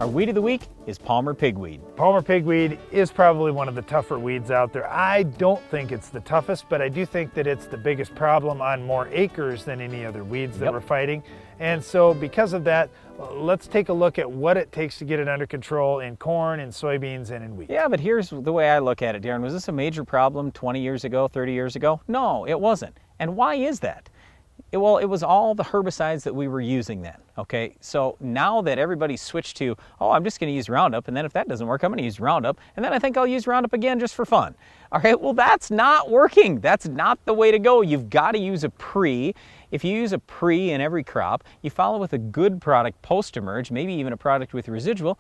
Our weed of the week is Palmer pigweed. Palmer pigweed is probably one of the tougher weeds out there. I don't think it's the toughest, but I do think that it's the biggest problem on more acres than any other weeds that we're fighting. And so because of that, let's take a look at what it takes to get it under control in corn, in soybeans, and in wheat. Yeah, but here's the way I look at it, Darren. Was this a major problem 20 years ago, 30 years ago? No, it wasn't. And why is that? Well, it was all the herbicides that we were using then, okay? So now that everybody's switched to, oh, I'm just gonna use Roundup, and then if that doesn't work, I'm gonna use Roundup, and then I think I'll use Roundup again just for fun. All right, well, that's not working. That's not the way to go. You've gotta use a pre. If you use a pre in every crop, you follow with a good product post-emerge, maybe even a product with residual,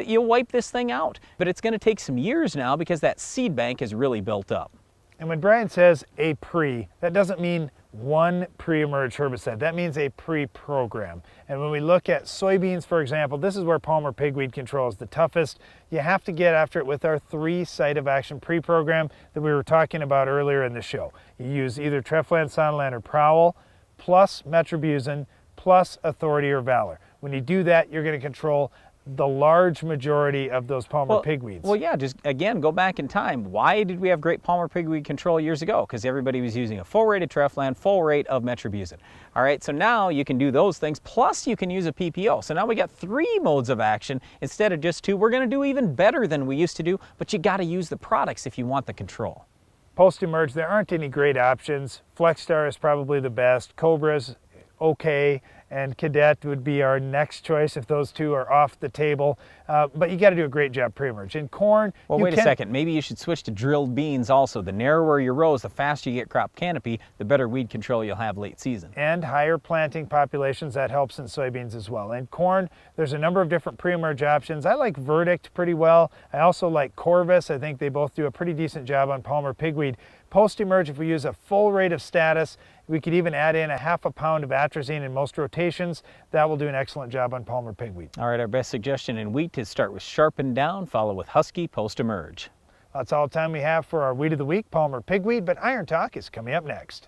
you'll wipe this thing out. But it's gonna take some years now because that seed bank is really built up. And when Brian says a pre, that doesn't mean one pre-emerge herbicide. That means a pre-program. And when we look at soybeans, for example, this is where Palmer pigweed control is the toughest. You have to get after it with our 3 site of action pre-program that we were talking about earlier in the show. You use either Treflan, Sonalan, or Prowl, plus Metribuzin, plus Authority or Valor. When you do that, you're going to control the large majority of those Palmer pigweeds. Well, yeah, just again, go back in time. Why did we have great Palmer pigweed control years ago? Because everybody was using a full rate of Treflan, full rate of Metribuzin. All right, so now you can do those things, plus you can use a PPO. So now we got 3 modes of action instead of just 2. We're going to do even better than we used to do, but you got to use the products if you want the control. Post-emerge, there aren't any great options. FlexStar is probably the best. Cobra's okay, and Cadet would be our next choice if those 2 are off the table. But you got to do a great job pre-emerge. In corn, well, wait a second. Maybe you should switch to drilled beans also. The narrower your rows, the faster you get crop canopy, the better weed control you'll have late season. And higher planting populations, that helps in soybeans as well. In corn, there's a number of different pre-emerge options. I like Verdict pretty well. I also like Corvus. I think they both do a pretty decent job on Palmer pigweed. Post-emerge, if we use a full rate of status, we could even add in a ½ pound of atrazine in most rotations. That will do an excellent job on Palmer pigweed. All right, our best suggestion in wheat is start with Sharpen Down, follow with Husky post-emerge. That's all the time we have for our Weed of the Week, Palmer pigweed, but Iron Talk is coming up next.